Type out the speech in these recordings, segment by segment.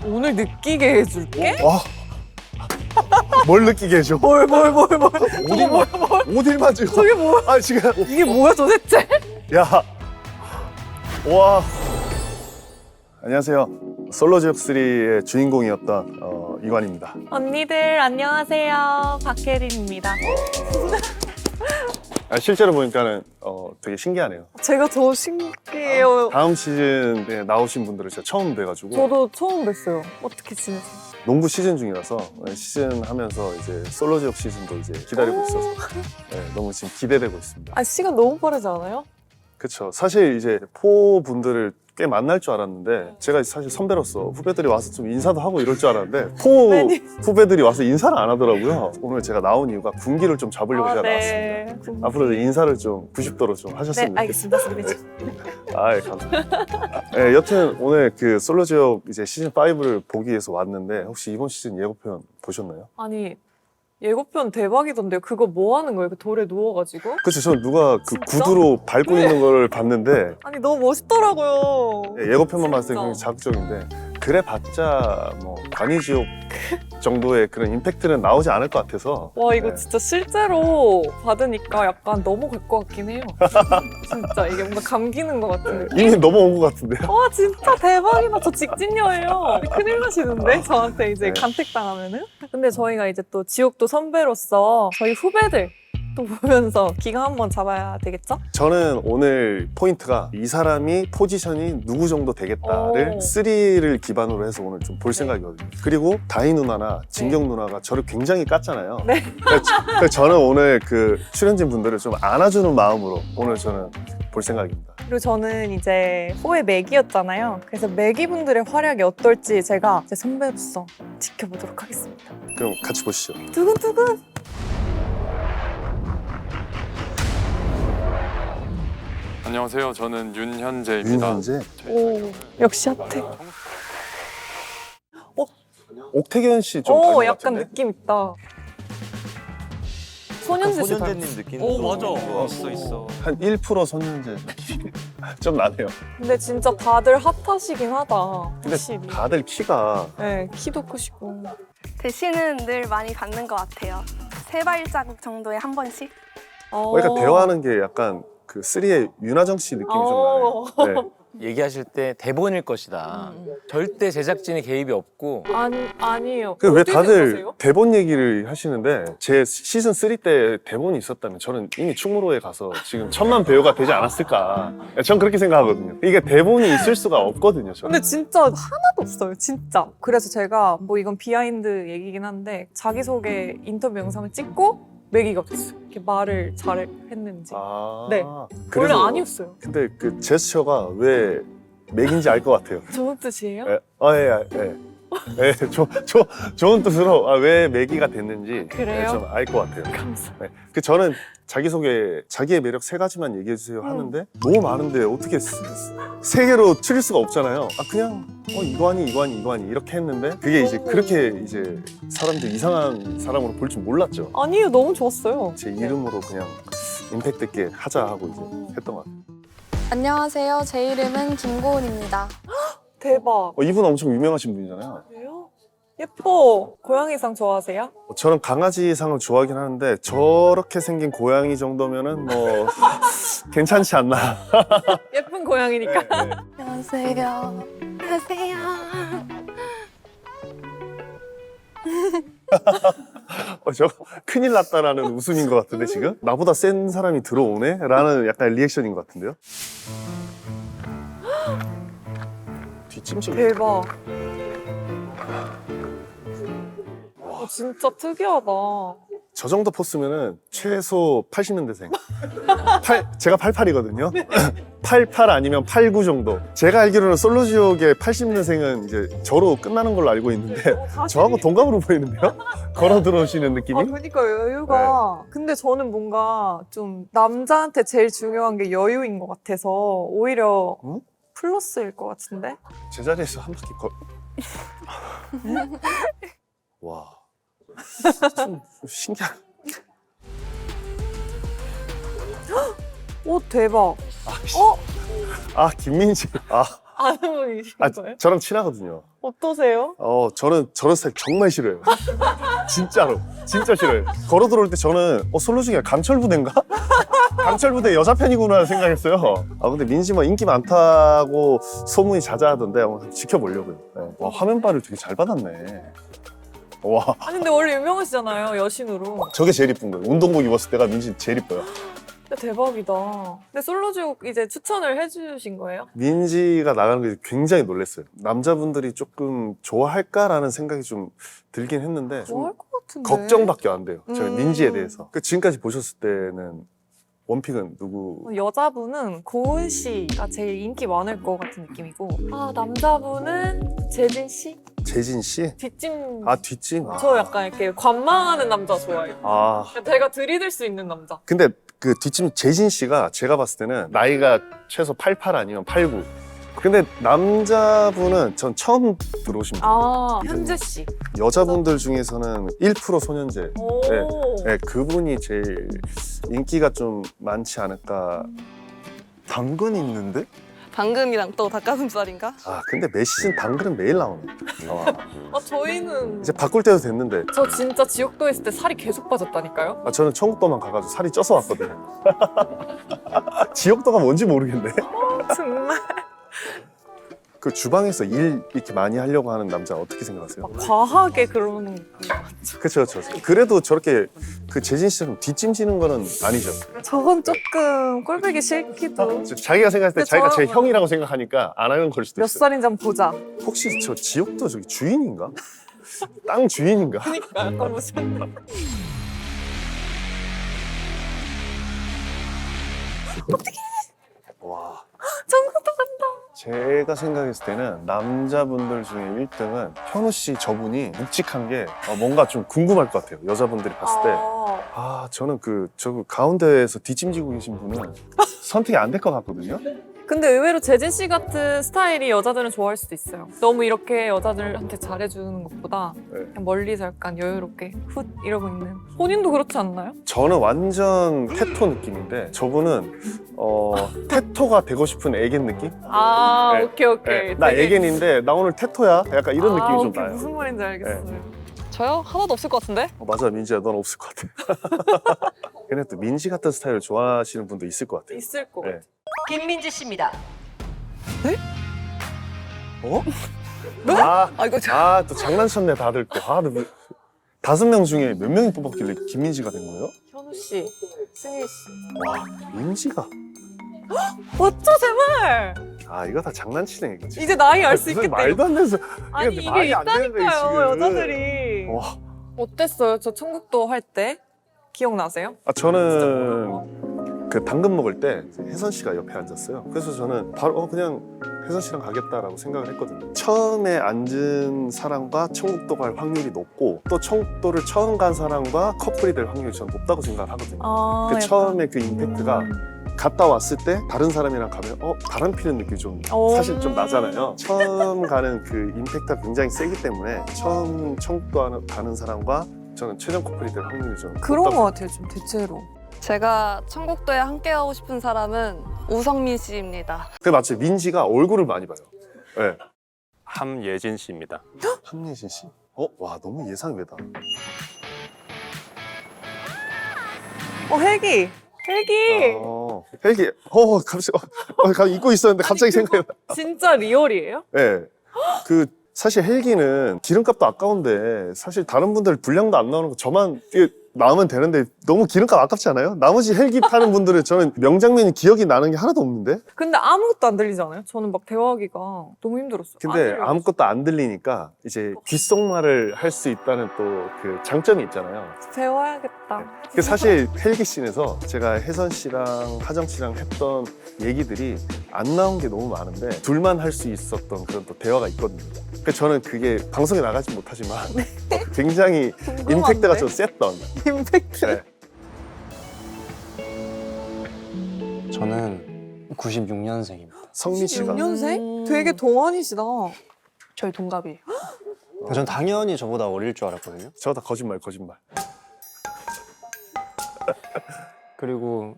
오늘 느끼게 해줄게? 와. 뭘 느끼게 해줘? 뭘. 어딜 맞죠? 저게 뭐야? 아, 지금. 이게 뭐야 도대체? 야. 와. 안녕하세요. 솔로 지역 3의 주인공이었던 이관입니다. 언니들 안녕하세요. 박혜린입니다. 실제로 보니까는 되게 신기하네요. 제가 더 신기해요. 다음 시즌에 나오신 분들을 제가 처음 뵈가지고 저도 처음 뵀어요. 어떻게 지내세요? 농구 시즌 중이라서 시즌 하면서 이제 솔로 지역 시즌도 이제 기다리고 있어서 네, 너무 지금 기대되고 있습니다. 아 시간 너무 빠르지 않아요? 그렇죠. 사실 이제 포 분들을 꽤 만날 줄 알았는데 제가 사실 선배로서 후배들이 와서 좀 인사도 하고 이럴 줄 알았는데 포 후배들이 와서 인사를 안 하더라고요. 오늘 제가 나온 이유가 군기를 좀 잡으려고 제가 나왔습니다. 앞으로도 인사를 좀 90도로 좀 하셨으면 네, 알겠습니다. 선배님. 아, 예, 감사합니다. 네, 여튼 오늘 그 솔로 지역 이제 시즌 5를 보기 위해서 왔는데 혹시 이번 시즌 예고편 보셨나요? 아니 예고편 대박이던데요. 그거 뭐 하는 거예요? 그 돌에 누워가지고? 그렇죠. 저 누가 그 진짜? 구두로 밟고 있는 걸 봤는데 아니 너무 멋있더라고요. 예고편만 봤을 때 굉장히 진짜. 자극적인데 그래봤자 뭐 관이지옥 정도의 그런 임팩트는 나오지 않을 것 같아서 와 이거 네. 진짜 실제로 받으니까 약간 넘어갈 것 같긴 해요. 진짜 이게 뭔가 감기는 것 같은 느낌. 이미 넘어온 것 같은데요? 와 진짜 대박이다. 저 직진녀예요. 큰일 나시는데 저한테 이제 네. 간택당하면은. 근데 저희가 이제 또 지옥도 선배로서 저희 후배들 또 보면서 기강 한번 잡아야 되겠죠? 저는 오늘 포인트가 이 사람이 포지션이 누구 정도 되겠다를 오. 3를 기반으로 해서 오늘 좀 볼 생각이거든요. 그리고 다희 누나나 진경 누나가 저를 굉장히 깠잖아요. 네. 그래서 저는 오늘 그 출연진 분들을 좀 안아주는 마음으로 오늘 저는 볼 생각입니다. 그리고 저는 이제 호의 매기였잖아요. 그래서 매기분들의 활약이 어떨지 제가 제 선배로서 지켜보도록 하겠습니다. 그럼 같이 보시죠. 두근두근. 안녕하세요. 저는 윤현재입니다. 윤현재, 오 역시 핫해. 옥태견 씨 좀 오 닮은 것 약간 같은데? 느낌 있다. 소년재 씨 닮았어. 손현재님 느낌. 오, 맞아. 있어. 한 1% 손현재 좀 나네요. 근데 진짜 다들 핫하시긴 하다. 근데 확실히. 다들 키가 네, 키도 크시고. 대신은 늘 많이 받는 것 같아요. 세 발자국 정도에 한 번씩. 그러니까 대화하는 게 약간 그 3의 윤하정 씨 느낌이 좀 나네요. 네. 얘기하실 때 대본일 것이다. 절대 제작진의 개입이 없고 아니에요. 그 왜 어떻게 다들 생각하세요? 대본 얘기를 하시는데 제 시즌 3 때 대본이 있었다면 저는 이미 충무로에 가서 지금 1000만 배우가 되지 않았을까. 전 그렇게 생각하거든요. 이게 대본이 있을 수가 없거든요. 저는. 근데 진짜 하나도 없어요, 진짜. 그래서 제가 뭐 이건 비하인드 얘기긴 한데 자기소개 인터뷰 영상을 찍고 매기가 됐어요. 이렇게 말을 잘 했는지. 아, 네. 원래 아니었어요. 근데 그 제스처가 왜 맥인지 알 것 같아요. 좋은 뜻이에요? 예, 좋은 뜻으로 왜 맥이가 됐는지 그래요? 좀 알 것 같아요. 감사. 네. 그 저는 자기소개, 자기의 매력 3가지만 얘기해주세요 하는데 너무 많은데 어떻게 3개로 추릴 수가 없잖아요. 그냥 이관이 이렇게 했는데 그게 이제 그렇게 이제 사람들 이상한 사람으로 볼 줄 몰랐죠. 아니에요, 너무 좋았어요. 제 이름으로 그냥 임팩트 있게 하자 하고 이제 했던 것 같아요. 안녕하세요. 제 이름은 김고은입니다. 대박. 이분 엄청 유명하신 분이잖아요. 그래요? 예뻐. 고양이상 좋아하세요? 저는 강아지상을 좋아하긴 하는데 저렇게 생긴 고양이 정도면은 뭐 괜찮지 않나. 예쁜 고양이니까. 네. 안녕하세요. 안녕하세요. 저 큰일 났다라는 웃음인 것 같은데 지금? 나보다 센 사람이 들어오네? 라는 약간 리액션인 것 같은데요? 뒷짐질. 대박. 진짜 특이하다. 저 정도 포스면은 최소 80년대생. 제가 88이거든요. 88 아니면 89 정도. 제가 알기로는 솔로지옥의 80년생은 이제 저로 끝나는 걸로 알고 있는데 저하고 동갑으로 보이는데요? 걸어 들어오시는 느낌이? 그러니까 여유가. 근데 저는 뭔가 좀 남자한테 제일 중요한 게 여유인 것 같아서 오히려 응? 플러스일 것 같은데? 제자리에서 한 바퀴 와. 좀 신기한. 오 대박. 김민지. 아는 분이신 아, 거예요? 저랑 친하거든요. 어떠세요? 저는 저런 스타일 정말 싫어요. 진짜로. 진짜 싫어요. 걸어 들어올 때 저는 솔로지가 강철부대인가? 강철부대 여자 팬이구나 생각했어요. 근데 민지 뭐 인기 많다고 소문이 자자하던데 한번 지켜보려고요. 네. 와, 화면발을 되게 잘 받았네. 와, 아니 근데 원래 유명하시잖아요, 여신으로. 저게 제일 이쁜 거예요. 운동복 입었을 때가 민지 제일 이뻐요. 근데 대박이다. 근데 솔로지옥 이제 추천을 해주신 거예요? 민지가 나가는 게 굉장히 놀랐어요. 남자분들이 조금 좋아할까라는 생각이 좀 들긴 했는데 좀 좋아할 것 같은데. 걱정밖에 안 돼요. 저는 음. 민지에 대해서. 지금까지 보셨을 때는 원픽은 누구? 여자분은 고은 씨가 제일 인기 많을 것 같은 느낌이고, 남자분은 재진 씨? 재진 씨? 뒷짐. 뒷짐? 저 약간 이렇게 관망하는 남자 좋아해요. 제가 들이댈 수 있는 남자. 근데 그 뒷짐 재진 씨가 제가 봤을 때는 나이가 최소 88 아니면 89. 근데 남자분은 전 처음 들어오신 분. 현재 씨. 여자분들 중에서는 1% 소년제. 오. 네, 그분이 제일 인기가 좀 많지 않을까. 당근 있는데? 당근이랑 또 닭가슴살인가? 근데 매 시즌 당근은 매일 나오네. 저희는 이제 바꿀 때도 됐는데. 저 진짜 지옥도에 있을 때 살이 계속 빠졌다니까요. 저는 천국도만 가가지고 살이 쪄서 왔거든요. 지역도가 뭔지 모르겠네. 정말. 그 주방에서 일 이렇게 많이 하려고 하는 남자 어떻게 생각하세요? 과하게 그러는 거 맞죠? 그렇죠. 그래도 저렇게 그 재진 씨처럼 뒷짐지는 거는 아니죠. 저건 조금 꼴보기 싫기도. 자기가 생각할 때 근데 자기가 제 저는- 형이라고 생각하니까 안 하는 걸 수도 몇 있어요. 살인지 한번 보자. 혹시 저 지역도 저기 주인인가? 땅 주인인가? 그러니까 약간 무슨. 와. 전국도 간다. 제가 생각했을 때는 남자분들 중에 1등은 현우 씨 저분이 묵직한 게 뭔가 좀 궁금할 것 같아요. 여자분들이 봤을 때. 저는 저 가운데에서 뒷짐지고 계신 분은 선택이 안 될 것 같거든요. 근데 의외로 재진 씨 같은 스타일이 여자들은 좋아할 수도 있어요. 너무 이렇게 여자들한테 잘해주는 것보다 네. 그냥 멀리서 약간 여유롭게 훗 이러고 있는. 본인도 그렇지 않나요? 저는 완전 테토 느낌인데 저분은 테토가 되고 싶은 애견 느낌? 네. 오케이. 나 되게- 애견인데 나 오늘 테토야? 약간 이런 느낌이 좀 오케이. 나요. 무슨 말인지 알겠어요. 저요? 하나도 없을 것 같은데? 맞아, 민지야, 넌 없을 것 같아. 근데 또 민지 같은 스타일을 좋아하시는 분도 있을 것 같아요. 있을 것 네. 같아. 김민지 씨입니다. 또 장난쳤네, 다들 또. 5명 중에 몇 명이 뽑았길래 김민지가 된 거예요? 현우 씨, 승일 씨. 민지가? 맞죠, 제발. 이거 다 장난치네, 이거. 이제 나이 알 수 무슨 있겠다. 말도 안 되면서. 아니 이게 이게 말이 안 되는 거예요, 있다니까요, 지금. 여자들이. 와. 어땠어요? 저 천국도 할 때 기억나세요? 저는 그 당근 먹을 때 혜선 씨가 옆에 앉았어요. 그래서 저는 바로 그냥 혜선 씨랑 가겠다라고 생각을 했거든요. 처음에 앉은 사람과 천국도 갈 확률이 높고 또 천국도를 처음 간 사람과 커플이 될 확률이 저는 높다고 생각을 하거든요. 약간. 처음에 그 임팩트가 갔다 왔을 때 다른 사람이랑 가면 바람 피는 느낌이 좀 사실 좀 나잖아요. 처음 가는 그 임팩트가 굉장히 세기 때문에 처음 천국도 가는 사람과 저는 최종 커플이 될 확률이 좀 그런 높다고 것 같아요, 좀 대체로. 제가 천국도에 함께하고 싶은 사람은 우성민 씨입니다. 그 맞지, 민지가 얼굴을 많이 봐요. 네. 함예진 씨입니다. 함예진 씨? 와, 너무 예상 외다. 헬기. 헬기. 갑자기 잊고 있었는데 갑자기 생각이 나. 진짜 리얼이에요? 네. 사실 헬기는 기름값도 아까운데 사실 다른 분들 분량도 안 나오는 거 저만 나오면 되는데 너무 기름값 아깝지 않아요? 나머지 헬기 타는 분들은 저는 명장면이 기억이 나는 게 하나도 없는데? 근데 아무것도 안 들리잖아요. 저는 막 대화하기가 너무 힘들었어요. 근데 아무것도 안 들리니까 이제 귓속말을 할 수 있다는 또 그 장점이 있잖아요. 배워야겠다. 사실 헬기 씬에서 제가 혜선 씨랑 하정 씨랑 했던 얘기들이 안 나온 게 너무 많은데 둘만 할 수 있었던 그런 또 대화가 있거든요. 그러니까 저는 그게 방송에 나가진 못하지만 굉장히 임팩트가 좀 셌던. 임팩트. 네. 저는 96년생입니다. 성민 씨가 6년생? 되게 동안이시다. 저희 동갑이에요. 전 당연히 저보다 어릴 줄 알았거든요. 저거 다 거짓말. 그리고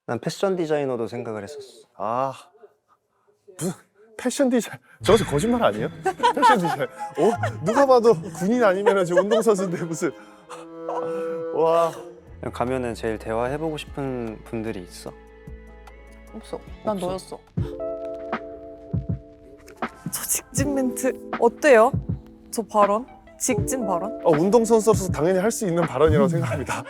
난 패션 디자이너도 생각을 했었어. 무슨 패션 디자인 저것이 거짓말 아니에요? 패션 디자인 누가 봐도 군인 아니면 저 운동선수인데 무슨 와 가면은 제일 대화해보고 싶은 분들이 있어? 없어. 난 너였어. 저 직진 멘트 어때요? 저 발언? 직진 발언? 운동선수로서 당연히 할 수 있는 발언이라고 생각합니다.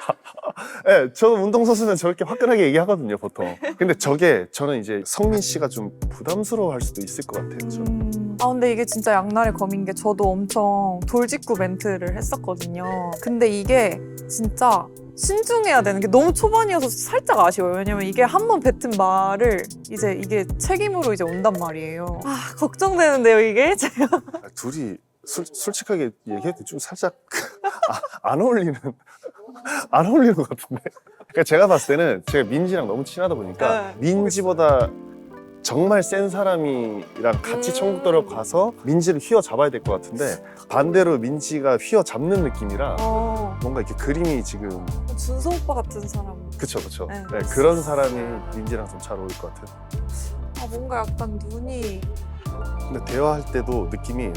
네, 저는 운동선수는 저렇게 화끈하게 얘기하거든요, 보통. 근데 저는 이제 성민 씨가 좀 부담스러워 할 수도 있을 것 같아요. 저는. 근데 이게 진짜 양날의 검인 게 저도 엄청 돌직구 멘트를 했었거든요. 근데 이게 진짜 신중해야 되는 게 너무 초반이어서 살짝 아쉬워요. 왜냐면 이게 한 번 뱉은 말을 이제 이게 책임으로 이제 온단 말이에요. 걱정되는데요, 이게? 제가. 둘이 솔직하게 얘기해도 좀 살짝 안 어울리는 것 같은데. 그러니까 제가 봤을 때는 제가 민지랑 너무 친하다 보니까 민지보다 정말 센 사람이랑 같이 청국도를 가서 민지를 휘어잡아야 될 것 같은데 반대로 민지가 휘어잡는 느낌이라 뭔가 이렇게 그림이 지금 준서 오빠 같은 사람. 그쵸. 네. 네, 그런 사람이 민지랑 좀 잘 어울릴 것 같아요. 뭔가 약간 눈이 근데 대화할 때도 느낌이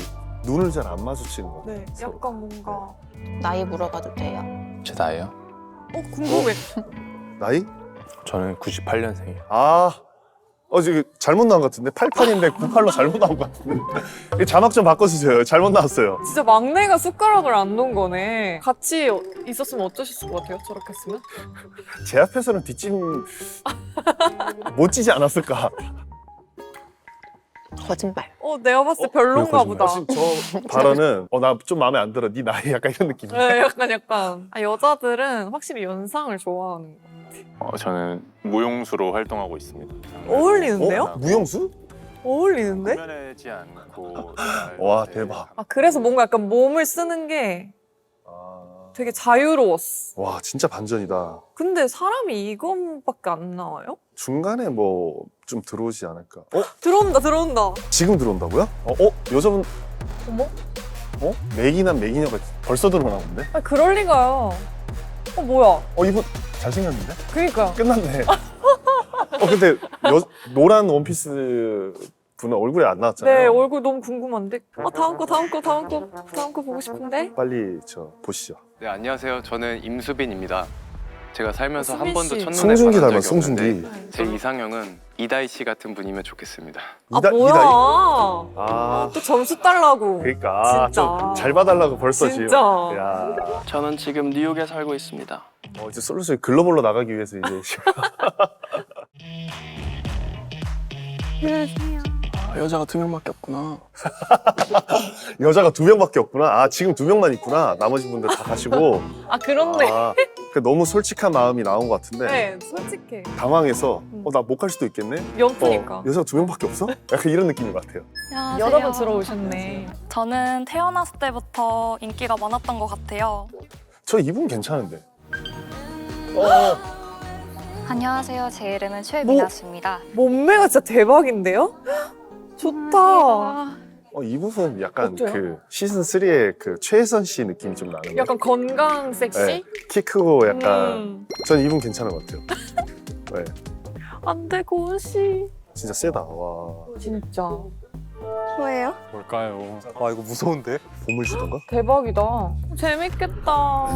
눈을 잘 안 마주치는 것 같아요. 서로. 약간 뭔가 나이 물어봐도 돼요? 제 나이요? 궁금해. 나이? 저는 98년생이에요. 지금 잘못 나온 것 같은데 88인데 98로 잘못 나온 것 같은데 이 자막 좀 바꿔주세요. 잘못 나왔어요. 진짜 막내가 숟가락을 안 놓은 거네. 같이 있었으면 어떠셨을 것 같아요? 저렇게 했으면? 제 앞에서는 뒷짐 못 지지 않았을까? 거짓말. 내가 봤을 때 별론가 보다. 지금 저 발언은 나 좀 마음에 안 들어. 네 나이 약간 이런 느낌이야. 네, 약간. 여자들은 확실히 연상을 좋아하는 것 같아. 저는 무용수로 활동하고 있습니다. 어울리는데요? 무용수? 어울리는데? 꾸며내지 않고 와 대박. 그래서 뭔가 약간 몸을 쓰는 게 되게 자유로웠어. 와 진짜 반전이다. 근데 사람이 이것밖에 안 나와요? 중간에 뭐 좀 들어오지 않을까? 들어온다. 지금 들어온다고요? 여자분 어머? 맥이나 맥이녀가 벌써 들어오나 본데? 그럴 리가요. 뭐야? 이분 잘생겼는데? 그니까. 끝났네. 근데 노란 원피스 분은 얼굴에 안 나왔잖아요. 네, 얼굴 너무 궁금한데. 다음 거 보고 싶은데. 빨리 보시죠. 네, 안녕하세요. 저는 임수빈입니다. 제가 살면서 한 수빈 번도 씨. 첫눈에 송중기 반한 닮았어, 적이 없는데 송중기. 제 이상형은 이다희 씨 같은 분이면 좋겠습니다. 뭐야? 또 점수 달라고. 그러니까 진짜. 좀 잘 봐달라고 벌써 진짜. 지금. 야, 저는 지금 뉴욕에 살고 있습니다. 이제 솔루션 글로벌로 나가기 위해서 이제 여자가 2명밖에 없구나. 여자가 2명밖에 없구나. 지금 2명만 있구나. 나머지 분들 다 가시고. 그렇네. 너무 솔직한 마음이 나온 것 같은데 네, 솔직해. 당황해서 나 못 갈 수도 있겠네. 연프니까. 여자가 2명밖에 없어? 약간 이런 느낌인 것 같아요. 여러분 들어오셨네. 저는 태어났을 때부터 인기가 많았던 것 같아요. 저 이분 괜찮은데. 안녕하세요. 제 이름은 최미나씨입니다. 몸매가 진짜 대박인데요? 좋다. 이분은 약간 어때요? 그 시즌 3의 그 최혜선 씨 느낌이 좀 나는 거. 약간 건강 섹시? 네, 키 크고 약간. 전 이분 괜찮은 것 같아요. 네, 안 돼, 고은 씨. 진짜 세다. 와. 진짜. 뭐예요? 뭘까요? 이거 무서운데? 보물 주던가? 대박이다. 재밌겠다.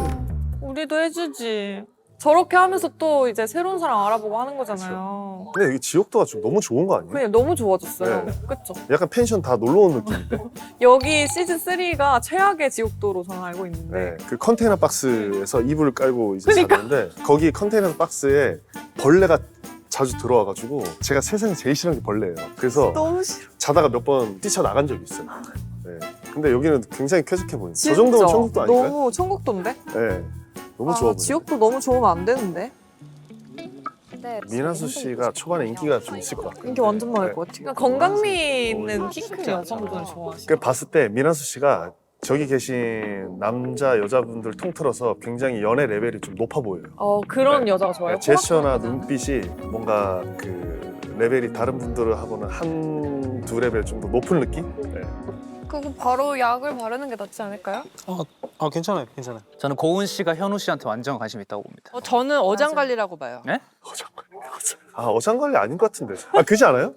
우리도 해주지. 저렇게 하면서 또 이제 새로운 사람 알아보고 하는 거잖아요. 근데 이게 지역도가 좀 너무 좋은 거 아니에요? 그냥 너무 좋아졌어요. 네. 그쵸? 약간 펜션 다 놀러 온 느낌인데? 여기 시즌 3가 최악의 지옥도로 저는 알고 있는데. 네, 그 컨테이너 박스에서 이불을 깔고 이제 그러니까. 자는데 거기 컨테이너 박스에 벌레가 자주 들어와가지고 제가 세상에 제일 싫어하는 게 벌레예요. 그래서 너무 싫어. 자다가 몇 번 뛰쳐나간 적이 있어요. 네. 근데 여기는 굉장히 쾌적해 보이는. 저 진짜. 정도면 천국도 아닌가요? 너무 천국도인데? 네. 너무 좋아 보여요. 지옥도 너무 좋으면 안 되는데? 미나수 씨가 초반에 인기가 좀 있을 것 같아요. 인기 완전 많을 것 같아. 건강미 있는 키 큰 여성분을 좋아하시죠. 그 봤을 때 미나수 씨가 저기 계신 남자 여자분들 통틀어서 굉장히 연애 레벨이 좀 높아 보여요. 그런 네. 여자가 좋아요? 제스처나 호락호락하잖아. 눈빛이 뭔가 그 레벨이 다른 분들하고는 한두 레벨 정도 높은 느낌? 네. 그거 바로 약을 바르는 게 낫지 않을까요? 괜찮아요. 저는 고은 씨가 현우 씨한테 완전 관심 있다고 봅니다. 저는 어장관리라고 봐요. 네? 어장관리. 어장관리 아닌 것 같은데. 그지 않아요?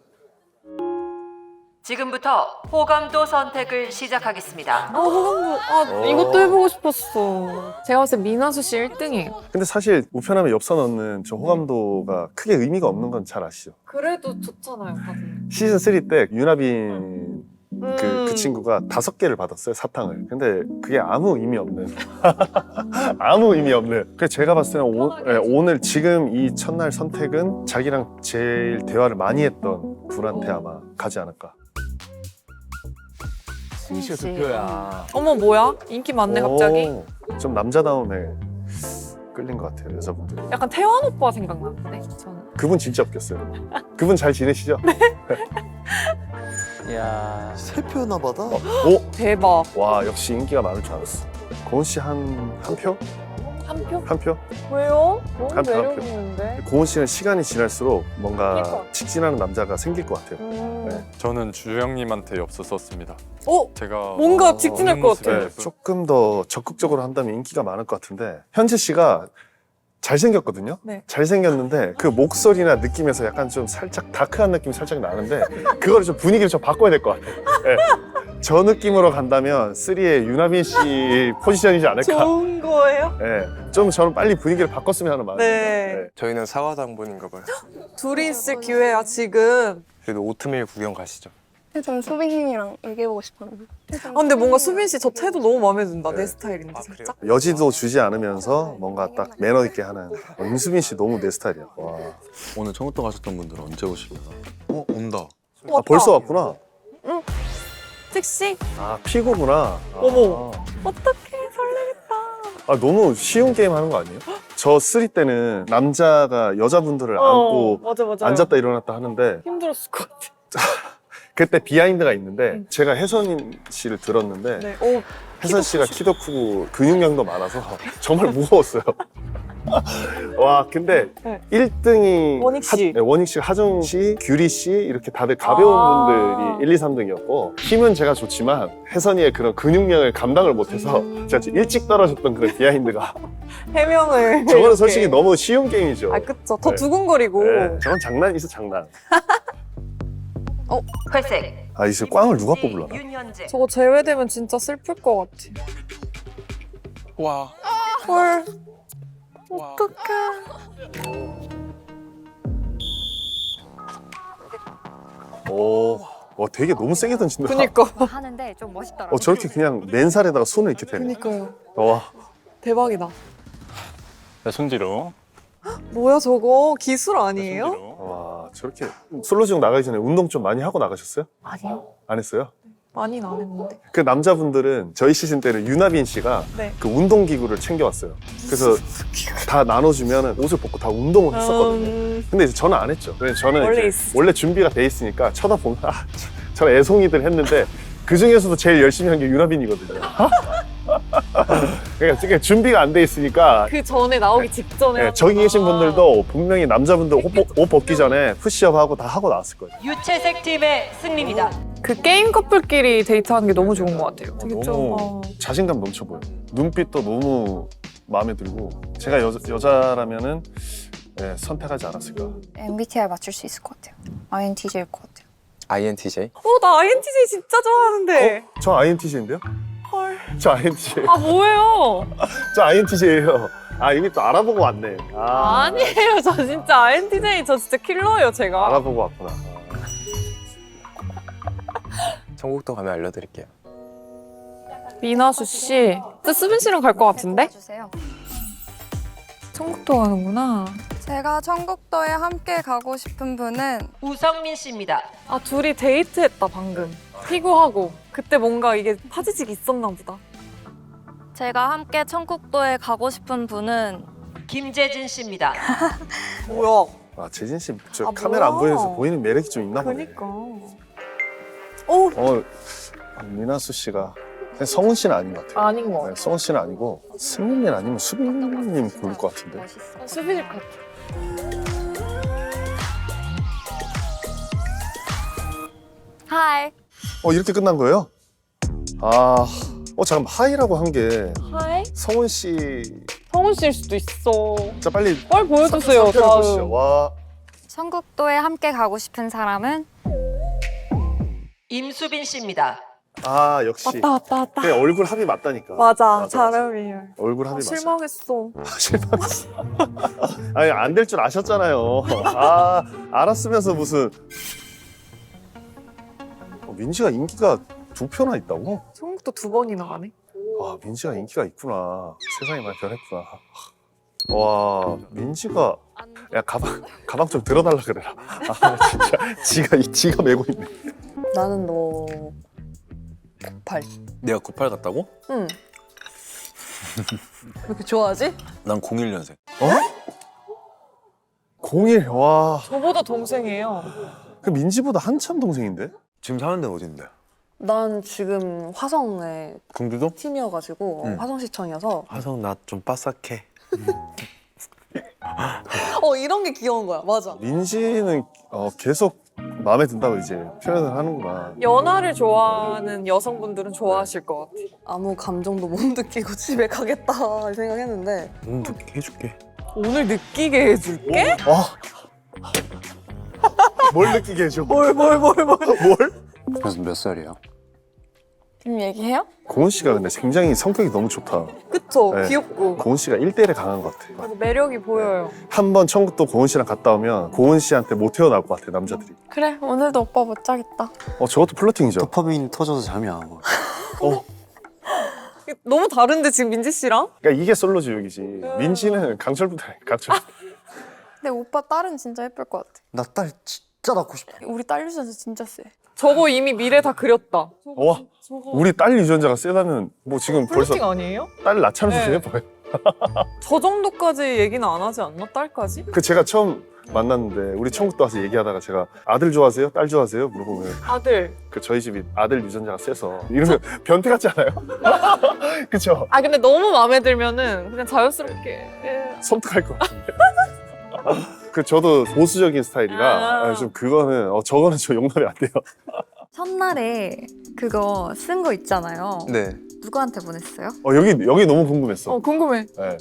지금부터 호감도 선택을 시작하겠습니다. 호감도 이것도 해보고 싶었어. 제가 봤을 때 민아수 씨 1등이에요. 근데 사실 우편함에 엽서 넣는 저 호감도가 크게 의미가 없는 건 잘 아시죠? 그래도 좋잖아요, 다들. 시즌 3 때 유나빈 그 친구가 5개를 받았어요, 사탕을. 근데 그게 아무 의미 없는 아무 의미 없는. 그래서 제가 봤을 때는 오늘 지금 이 첫날 선택은 자기랑 제일 대화를 많이 했던 분한테 아마 가지 않을까. 승희 씨가 득표야. 어머 뭐야? 인기 많네 갑자기. 좀 남자다움에 끌린 것 같아요, 여자분들. 약간 태환 오빠 생각나는데 저는. 그분 진짜 웃겼어요. 그분 잘 지내시죠? 야. 세 표나 받아? 오! 대박. 와, 역시 인기가 많을 줄 알았어. 고은 씨 한 표? 한 표? 한 표? 왜요? 너무 한 표, 한 매력 표. 있는데. 고은 씨는 시간이 지날수록 뭔가 그러니까. 직진하는 남자가 생길 것 같아요. 네. 저는 주영님한테 엽서 썼습니다. 제가 뭔가 직진할 것 같아. 네, 조금 더 적극적으로 한다면 인기가 많을 것 같은데 현재 씨가 잘생겼거든요. 네. 잘생겼는데 그 목소리나 느낌에서 약간 좀 살짝 다크한 느낌이 살짝 나는데 그거를 좀 분위기를 좀 바꿔야 될 것 같아요. 네. 저 느낌으로 간다면 3의 유나빈 씨 포지션이지 않을까. 좋은 거예요? 네. 좀 저는 빨리 분위기를 바꿨으면 하는 마음이에요. 네. 저희는 사과당번인가 봐요. 둘이 있을 기회야 지금. 그래도 오트밀 구경 가시죠. 저는 수빈님이랑 얘기해보고 싶었는데. 근데 뭔가 수빈 씨 저 태도 너무 마음에 든다. 네. 내 스타일인데 아, 살짝. 여지도 주지 않으면서 뭔가 딱 매너 있게 하는 임수빈 씨 너무 내 스타일이야. 와. 오늘 청국도 가셨던 분들은 언제 오시려나? 온다. 아, 벌써 왔구나. 택시? 아, 피고구나. 어머. 아. 어떡해 설레겠다. 아, 너무 쉬운 게임 하는 거 아니에요? 저 3 때는 남자가 여자분들을 안고 맞아 맞아. 앉았다 일어났다 하는데 힘들었을 것 같아. 그때 비하인드가 있는데 제가 혜선 씨를 들었는데 네. 오. 혜선 씨가 키도 크고 근육량도 많아서 정말 무거웠어요. 와, 근데 네. 1등이 원익 씨. 원익 씨, 하정 씨, 규리 씨 이렇게 다들 가벼운 분들이 1, 2, 3등이었고 힘은 제가 좋지만 혜선이의 그런 근육량을 감당을 못해서 제가 좀 일찍 떨어졌던 그런 비하인드가 해명을. 저거는 이렇게. 솔직히 너무 쉬운 게임이죠. 아 그쵸. 더 네. 두근거리고. 네, 저건 장난이죠, 장난. 회색 아, 이제 꽝을 누가 뽑으려나? 윤현재 저거 제외되면 진짜 슬플 것 같아. 와. 헐. 와. 오, 와, 되게 너무 세게 던진다. 그니까. 하는데 좀 멋있더라고요. 저렇게 그냥 맨살에다가 손을 이렇게 대네. 그니까요. 와, 대박이다. 손지로. 뭐야 저거 기술 아니에요? 손지로. 와, 저렇게 솔로지옥 나가기 전에 운동 좀 많이 하고 나가셨어요? 아니요. 안 했어요? 많이는 안 했는데. 그 남자분들은 저희 시즌 때는 유나빈 씨가 네. 그 운동기구를 챙겨왔어요. 그래서 다 나눠주면 옷을 벗고 다 운동을 했었거든요. 근데 이제 저는 안 했죠. 왜냐면 저는 원래 이제 있었죠. 원래 준비가 돼 있으니까 쳐다보면 저는 애송이들 했는데 그 중에서도 제일 열심히 한 게 유나빈이거든요. 그러니까 준비가 안 돼 있으니까 그 전에 나오기 직전에. 네, 저기 계신 분들도 분명히 남자분들 옷 벗기 전에 푸시업하고 다 하고 나왔을 거예요. 유채색 팀의 승리입니다. 그 게임 커플끼리 데이트하는 게 너무 좋은 것 같아요. 되게 너무 좀. 자신감 넘쳐 보여. 눈빛도 너무 마음에 들고 제가 여자라면은 네, 선택하지 않았을까. MBTI 맞출 수 있을 것 같아요. INTJ일 것 같아요. INTJ? 나 INTJ 진짜 좋아하는데. 저 INTJ인데요? 헐. 저 INTJ. 아 뭐예요? 저 INTJ예요. 아, 이미 또 알아보고 왔네. 아, 아니에요. 저 진짜 INTJ 저 진짜 킬러예요 제가. 알아보고 왔구나. 청국도 가면 알려드릴게요. 민아수 씨. 진짜 수빈 씨랑 갈 것 같은데? 주세요. 청국도 가는구나. 제가 청국도에 함께 가고 싶은 분은 우성민 씨입니다. 아 둘이 데이트했다 방금. 피구하고. 그때 뭔가 이게 파지직이 있었나 보다. 제가 함께 청국도에 가고 싶은 분은 김재진 씨입니다. 뭐야? 아, 재진 씨, 저 아, 카메라 안 뭐야. 보여서 보이는 매력이 좀 있나 보네. 그니까. 오. 미나수 씨가 그냥 성훈 씨는 아닌 것 같아요. 아닌 거 네, 성훈 씨는 아니고 승민님 아니면 수빈님 고를 것 같은데. 멋있어. 수빈일 것 같아. 하이. 이렇게 끝난 거예요? 아, 잠깐 하이라고 한 게 하이? 성훈 씨. 성훈 씨일 수도 있어. 자, 빨리 빨리 보여주세요. 선택을 보시죠. 다음. 와, 청국도에 함께 가고 싶은 사람은 임수빈 씨입니다. 아 역시. 왔다. 그래, 얼굴 합이 맞다니까. 맞아, 잘 맞아. 어울려요. 얼굴 합이 맞아. 실망했어. 실망했어. 아니 안 될 줄 아셨잖아요. 아 알았으면서 무슨 민지가 인기가 2표나 있다고? 천국도 2번이나 가네. 와 민지가 인기가 있구나. 세상이 많이 변했구나. 와 민지가 야 가방 좀 들어달라 그래라. 아 진짜 지가 메고 있네. 나는 너 98. 내가 98 같다고? 응. 왜 이렇게 좋아하지? 난 01년생. 01 와. 저보다 동생이에요. 그 민지보다 한참 동생인데? 지금 사는 데는 어딘데? 난 지금 화성에 경기도? 팀이어가지고 응. 화성시청이어서 화성 나 좀 빠삭해. 이런 게 귀여운 거야. 맞아. 민지는 계속 마음에 든다고 이제 표현을 하는구나. 연하를 좋아하는 여성분들은 좋아하실 것 같아. 아무 감정도 못 느끼고 집에 가겠다 생각했는데 느끼게 해줄게. 오늘 느끼게 해줄게? 뭘 느끼게 해줘? 뭘? 그래서 몇 살이야? 지금 얘기해요? 고은 씨가 근데 굉장히 성격이 너무 좋다. 그쵸? 네. 귀엽고. 고은 씨가 1대1에 강한 것 같아. 그래서 매력이 보여요. 한 번 천국도 고은 씨랑 갔다 오면 고은 씨한테 못 태어날 것 같아 남자들이. 그래, 오늘도 오빠 못 자겠다. 저것도 플러팅이죠. 도파민 터져서 잠이 안 와. 너무 다른데 지금 민지 씨랑? 그러니까 이게 솔로지옥이지. 민지는 강철부터 강철. 근데 오빠 딸은 진짜 예쁠 것 같아. 나 딸 진짜 낳고 싶어. 우리 딸 유전자 진짜 세. 저거 이미 미래 다 그렸다. 와 우리 딸 유전자가 세다면 뭐 지금 벌써 플러팅 아니에요? 딸 낳자는 네. 수준에 봐요. 저 정도까지 얘기는 안 하지 않나? 딸까지? 그 제가 처음 만났는데 우리 천국도 와서 얘기하다가 제가 아들 좋아하세요? 딸 좋아하세요? 물어보면 아들. 그 저희 집이 아들 유전자가 세서 이러면 변태 같지 않아요? 그쵸? 아 근데 너무 마음에 들면은 그냥 자연스럽게 섬뜩할 것 같은데. 그 저도 보수적인 스타일이라 아. 좀 그거는 저거는 저 용납이 안 돼요. 첫날에 그거 쓴 거 있잖아요. 네. 누구한테 보냈어요? 여기 너무 궁금했어. 궁금해. 네.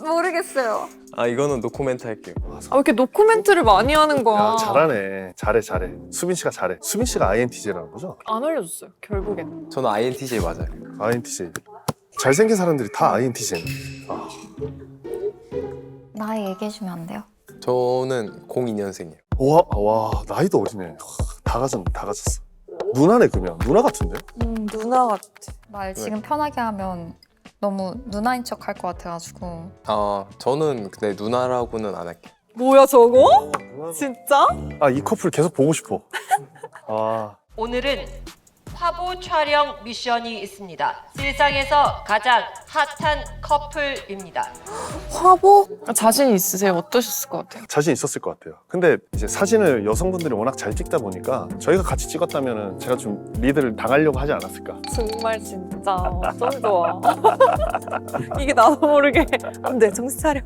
모르겠어요. 아 이거는 노코멘트 할게요. 아 왜 이렇게 노코멘트를 많이 하는 거야? 야, 잘하네. 잘해. 수빈 씨가 잘해. 수빈 씨가 INTJ라는 거죠? 안 알려줬어요. 결국엔. 저는 INTJ 맞아요. INTJ. 잘생긴 사람들이 다 INTJ. 나이 얘기해주면 안 돼요? 저는 02년생이에요. 와 나이도 어리네. 다 가졌어. 누나네 그러면. 누나 같은데? 누나 같아. 말 지금 편하게 하면 너무 누나인 척 할 것 같아가지고. 저는 근데 누나라고는 안 할게요. 뭐야 저거? 진짜? 이 커플 계속 보고 싶어. 오늘은 화보 촬영 미션이 있습니다. 세상에서 가장 핫한 커플입니다. 화보? 자신 있으세요? 어떠셨을 것 같아요? 자신 있었을 것 같아요. 근데 이제 사진을 여성분들이 워낙 잘 찍다 보니까 저희가 같이 찍었다면 제가 좀 리드를 당하려고 하지 않았을까. 정말 진짜 어쩜 좋아. 이게 나도 모르게 안 돼. 정신 차려.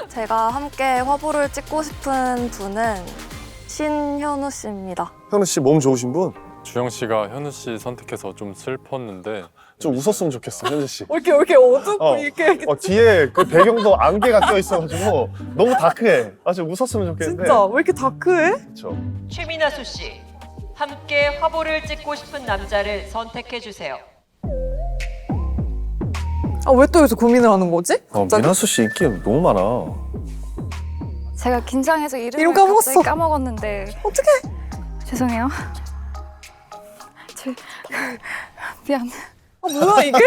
제가 함께 화보를 찍고 싶은 분은 신현우 씨입니다. 현우 씨 몸 좋으신 분? 주영 씨가 현우 씨 선택해서 좀 슬펐는데 좀 웃었으면 좋겠어, 현우 씨. 왜 이렇게 어둡고 이렇게 뒤에 그 배경도 안개가 껴있어가지고 너무 다크해. 좀 웃었으면 좋겠는데. 진짜 왜 이렇게 다크해? 그렇죠. 최민아수 씨, 함께 화보를 찍고 싶은 남자를 선택해 주세요. 아 왜 또 여기서 고민을 하는 거지? 갑자기? 민하수 씨 인기 너무 많아. 제가 긴장해서 이름을 이름 까먹었어. 갑자기 까먹었는데. 어떡해? 죄송해요. 미안. 뭐야 이게?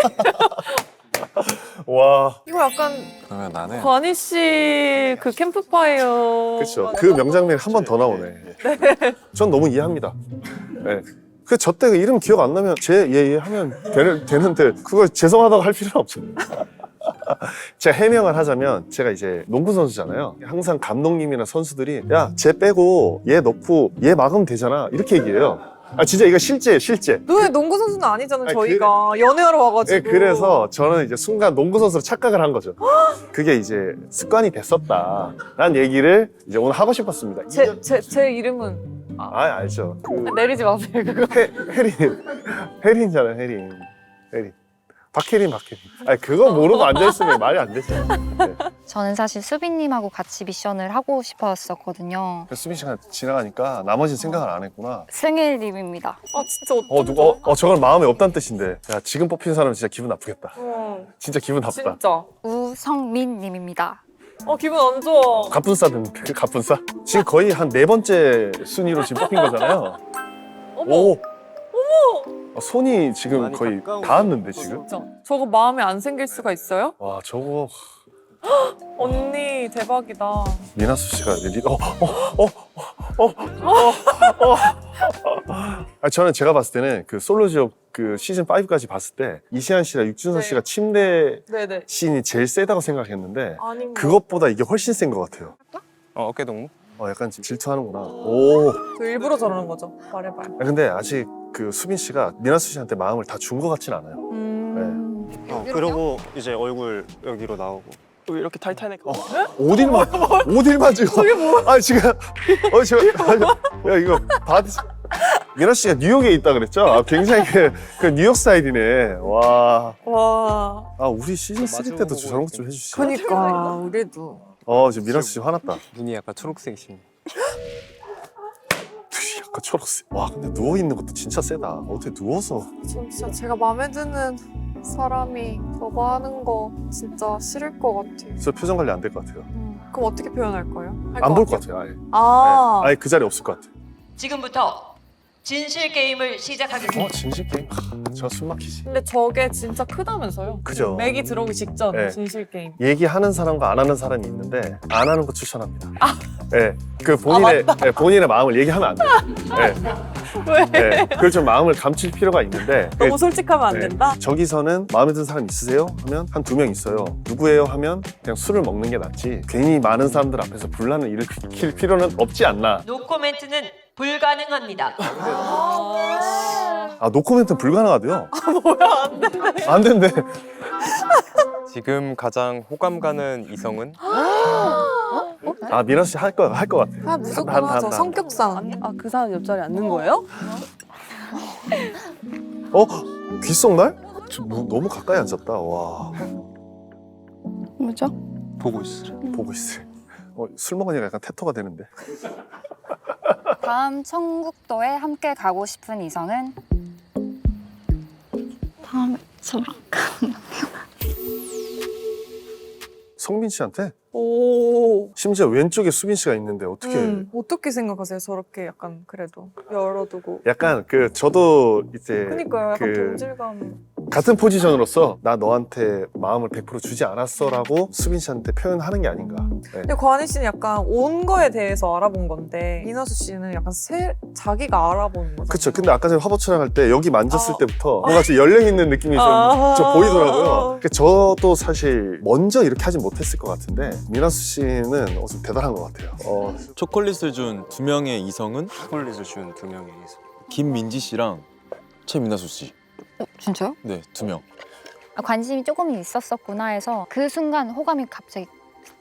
와. 이거 약간 그러면 나는 관희 씨 그 캠프파이어. 그렇죠. 그 명장면이 한 번 더 나오네. 전 너무 이해합니다. 네. 저 때 그 이름 기억 안 나면 예 하면 되는데 그걸 죄송하다고 할 필요는 없잖아요. 제가 해명을 하자면 제가 이제 농구 선수잖아요. 항상 감독님이나 선수들이 야, 쟤 빼고 얘 넣고 얘 막으면 되잖아. 이렇게 얘기해요. 진짜 이거 실제. 너네 농구 선수는 아니잖아. 아니, 저희가 연애하러 와가지고. 네, 그래서 저는 이제 순간 농구 선수로 착각을 한 거죠. 그게 이제 습관이 됐었다라는 얘기를 이제 오늘 하고 싶었습니다. 제 이름은 알죠. 내리지 마세요 그거. 혜린이잖아요, 혜린. 박혜린. 아니 그거 모르고 앉아있으면 말이 안 되지. 네. 저는 사실 수빈님하고 같이 미션을 하고 싶었었거든요. 수빈 씨가 지나가니까 나머지는 생각을 안 했구나. 승일님입니다. 아 진짜 어떡해. 누가 저건 마음에 없다는 뜻인데. 야 지금 뽑힌 사람은 진짜 기분 나쁘겠다. 진짜 기분 나쁘다. 진짜. 우성민님입니다. 기분 안 좋아. 갑분싸던데 갑분싸. 지금 거의 한 4번째 순위로 지금 뽑힌 거잖아요. 어머. 손이 지금 많이 거의 가까운 닿았는데 지금. 진짜. 저거 마음에 안 생길 수가 있어요? 와 저거 언니 대박이다. 미나수 씨가 저는 제가 봤을 때는 그 솔로 지옥 그 시즌 5까지 봤을 때 이시안 씨랑 육준서 네. 씨가 침대 네네. 씬이 제일 세다고 생각했는데 아닌가? 그것보다 이게 훨씬 센 것 같아요. 어깨 동무? 약간 지금 질투하는구나. 오. 저 일부러 저러는 거죠. 말해봐요. 근데 아직 그 수빈 씨가 미나수 씨한테 마음을 다 준 것 같진 않아요. 그러고 이제 얼굴 여기로 나오고 이렇게 타이타닉. 어딜만 지금. 저게 뭐야? 아 지금 야 이거 바디. 미나 씨가 뉴욕에 있다 그랬죠? 굉장히 그 뉴욕 스타일이네. 와. 우리 시즌 3 때도 저런 것 좀 해주시죠. 그러니까 우리도. 지금 미나 씨 화났다. 눈이 약간 초록색이십니다. 약간 초록색. 와 근데 누워 있는 것도 진짜 세다. 어떻게 누워서? 진짜 제가 마음에 드는 사람이 저거 하는 거 진짜 싫을 것 같아요. 저 표정 관리 안 될 것 같아요. 그럼 어떻게 표현할 거예요? 안 볼 것 같아요. 아예. 아예 그 자리에 없을 것 같아요. 지금부터 진실 게임을 시작하겠습니다. 진실 게임? 제가 숨 막히지. 근데 저게 진짜 크다면서요? 그죠. 맥이 들어오기 직전 네. 진실 게임. 얘기하는 사람과 안 하는 사람이 있는데 안 하는 거 추천합니다. 네, 그 본인의 마음을 얘기하면 안 돼요. 왜? 네, 그걸 좀 마음을 감출 필요가 있는데 너무 솔직하면 안 네, 된다? 저기서는 마음에 드는 사람 있으세요? 하면 한 2명 있어요. 누구예요? 하면 그냥 술을 먹는 게 낫지 괜히 많은 사람들 앞에서 분란을 일으킬 필요는 없지 않나. 노코멘트는 불가능합니다. 노코멘트는 불가능하대요. 뭐야 안 된대. 지금 가장 호감 가는 이성은? 미나 씨 할 것 같아요. 무조건 하죠. 성격상. 그 사람 옆자리 앉는 거예요? 귓속날? 너무 가까이 앉았다. 와. 뭐죠? 보고 있어. 보고 있어요. 술 먹으니까 약간 테토가 되는데. 다음 천국도에 함께 가고 싶은 이성은? 다음에 저랑 성민 씨한테? 오. 심지어 왼쪽에 수빈 씨가 있는데 어떻게? 어떻게 생각하세요? 저렇게 약간 그래도 열어두고. 약간 저도 이제 그니까요. 약간 동질감. 같은 포지션으로서 나 너한테 마음을 100% 주지 않았어라고 수빈 씨한테 표현하는 게 아닌가. 네. 근데 관희 씨는 약간 온 거에 대해서 알아본 건데 이나수 씨는 약간 자기가 알아보는 거잖아요. 그쵸. 근데 아까 전에 화보 촬영할 때 여기 만졌을 때부터 뭔가 좀 열려 있는 느낌이 좀 보이더라고요. 저도 사실 먼저 이렇게 하진 못했을 것 같은데 미나수 씨는 좀 대단한 것 같아요. 초콜릿을 준 2명의 이성은 초콜릿을 준 2명의 이성. 김민지 씨랑 최민아수 씨. 진짜요? 네, 2명. 관심이 조금 있었었구나 해서 그 순간 호감이 갑자기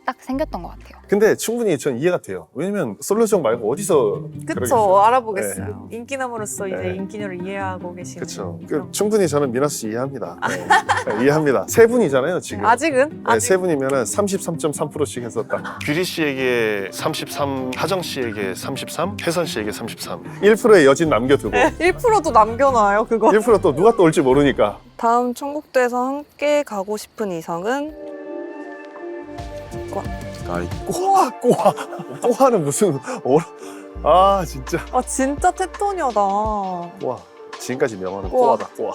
딱 생겼던 것 같아요. 근데 충분히 전 이해가 돼요. 왜냐면 솔로 지옥 말고 어디서 그쵸. 그러겠어요. 알아보겠어요. 인기남으로서 이제 네. 인기녀를 이해하고 계시는. 그렇죠. 충분히 저는 미나 씨 이해합니다. 네, 이해합니다. 세 분이잖아요 지금. 아직은? 네, 세 분이면은 33.3%씩 해서 딱 규리 씨에게 33, 하정 씨에게 33, 혜선 씨에게 33. 1%의 여진 남겨두고 1%도 남겨놔요 그거. 1% 또 누가 또 올지 모르니까. 다음 천국도에서 함께 가고 싶은 이성은? 아이, 꼬아는 무슨 진짜 진짜 테토녀다. 꼬아. 지금까지 명언은 꼬아. 꼬아다. 꼬아.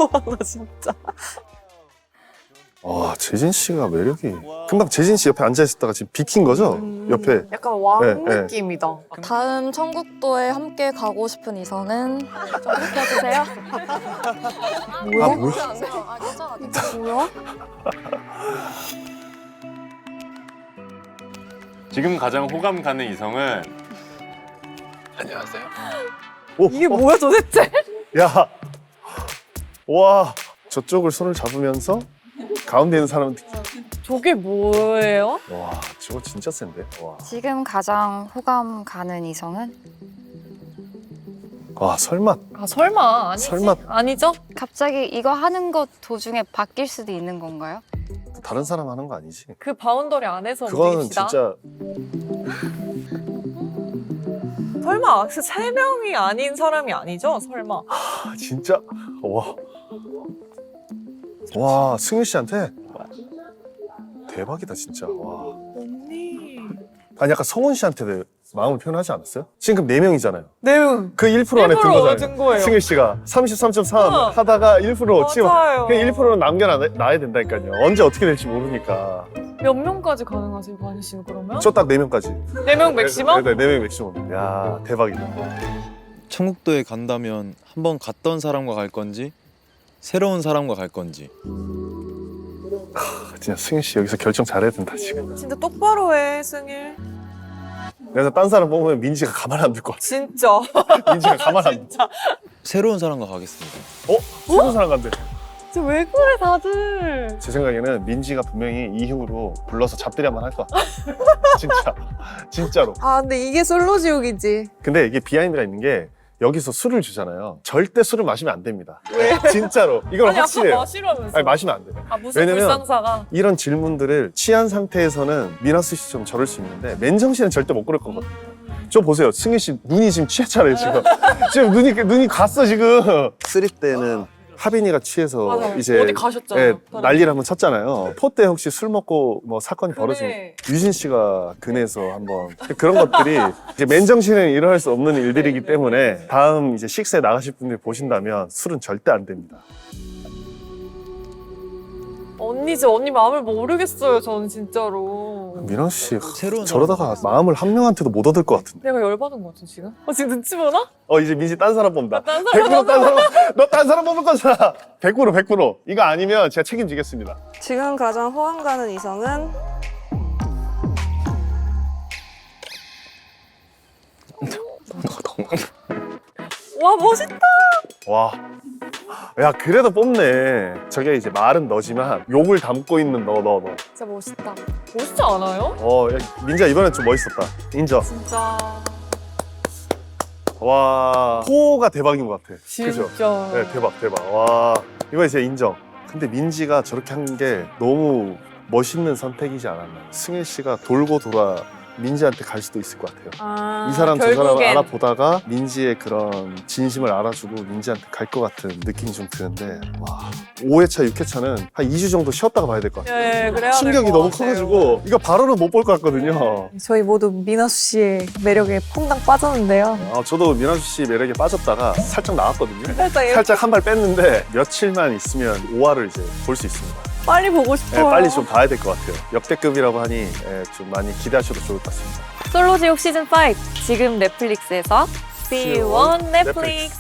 꼬아나 진짜. 재진 씨가 매력이. 금방 재진 씨 옆에 앉아 있었다가 지금 비킨 거죠? 옆에. 약간 왕 네, 네. 느낌이다. 다음 천국도에 함께 가고 싶은 이성은? 좀 느껴주세요. 뭐야? 뭐야? 지금 가장 호감 가는 이성은 안녕하세요. 이게 뭐야 도대체? 야, 와, 저쪽을 손을 잡으면서 가운데 있는 사람은 저게 뭐예요? 와, 저거 진짜 센데. 와. 지금 가장 호감 가는 이성은? 와 설마 아 설마 아니지? 설마. 아니죠? 갑자기 이거 하는 것 도중에 바뀔 수도 있는 건가요? 다른 사람 하는 거 아니지? 그 바운더리 안에서 그거는 움직입시다. 진짜 설마 그 세 명이 아닌 사람이 아니죠? 설마. 진짜 와 승윤 씨한테 대박이다 진짜. 와. 언니. 아니 약간 성훈 씨한테도 마음을 표현하지 않았어요? 지금 4명이잖아요. 네. 그 1% 안에 든 1% 거잖아요. 든 거예요. 승윤 씨가 33.3 어. 하다가 1% 치고 맞아요. 그 1%는 남겨놔야 된다니까요. 언제 어떻게 될지 모르니까. 몇 명까지 가능하세요, 관희 씨는 그러면? 저 딱 4명까지. 4명 맥시멈? 네, 4명 맥시멈. 야 대박이다. 천국도에 간다면 한번 갔던 사람과 갈 건지 새로운 사람과 갈 건지. 진짜 승윤 씨 여기서 결정 잘해야 된다 지금. 진짜 똑바로 해, 승일. 내가 딴 사람 뽑으면 민지가 가만 안 둘 것 같아. 진짜. 민지가 가만 안 둘. 새로운 사람과 가겠습니다. 새로운 사람 간대. 진짜 왜 그래, 다들. 제 생각에는 민지가 분명히 이흉으로 불러서 잡들이 한번 할 것 같아. 진짜. 진짜로. 아, 근데 이게 솔로 지옥이지. 근데 이게 비하인드가 있는 게 여기서 술을 주잖아요. 절대 술을 마시면 안 됩니다. 왜? 진짜로. 이건 아니, 아까 확실해요. 마시라면서. 아니, 마시면 안 돼요. 아, 무슨 왜냐면 불상사가. 이런 질문들을 취한 상태에서는 미나스 씨 좀 저럴 수 있는데 맨정신은 절대 못 그럴 거거든요. 저 보세요. 승희 씨 눈이 지금 취했잖아요, 지금. 지금 눈이 갔어, 지금. 3 때는 하빈이가 취해서 맞아요. 이제 어디 가셨잖아요. 난리를 한번 쳤잖아요. 포 때 혹시 술 먹고 뭐 사건이 벌어지면 그래. 유진 씨가 근해서 한번 그런 것들이 이제 맨정신에 일어날 수 없는 일들이기 때문에 다음 이제 식스에 나가실 분들 보신다면 술은 절대 안 됩니다. 언니, 진짜 언니 마음을 모르겠어요, 저는 진짜로. 미나스 씨 새로운 저러다가 마음을 한 명한테도 못 얻을 것 같은데. 내가 열받은 것 같아, 지금? 지금 눈치 보나? 이제 민지 딴 사람 뽑는다. 딴 사람 100% 딴 사람, 너 딴 사람 뽑을 거잖아. 100%. 이거 아니면 제가 책임지겠습니다. 지금 가장 호감 가는 이성은 와, 멋있다. 와. 야, 그래도 뽑네. 저게 이제 말은 너지만 욕을 담고 있는 너. 진짜 멋있다. 멋있지 않아요? 야, 민지야, 이번엔 좀 멋있었다. 인정. 진짜. 와. 호가 대박인 것 같아. 진짜. 그죠? 네, 대박. 와. 이번에 진짜 인정. 근데 민지가 저렇게 한 게 너무 멋있는 선택이지 않았나. 승일 씨가 돌고 돌아 민지한테 갈 수도 있을 것 같아요. 아, 이 사람 저 사람을 결국엔. 알아보다가 민지의 그런 진심을 알아주고 민지한테 갈 것 같은 느낌이 좀 드는데 와 5회차, 6회차는 한 2주 정도 쉬었다가 봐야 될 것 같아요. 예, 그래야 충격이 될것 너무 같아요. 커가지고 이거 바로는 못 볼 것 같거든요. 저희 모두 미나수 씨의 매력에 퐁당 빠졌는데요. 저도 민아수 씨 매력에 빠졌다가 살짝 나왔거든요. 살짝 살짝 한 발 뺐는데 며칠만 있으면 5화를 이제 볼 수 있습니다. 빨리 보고 네, 싶어요. 빨리 좀 봐야 될 것 같아요. 역대급이라고 하니 좀 많이 기대하셔도 좋을 것 같습니다. 솔로 지옥 시즌 5 지금 넷플릭스에서 See you on Netflix.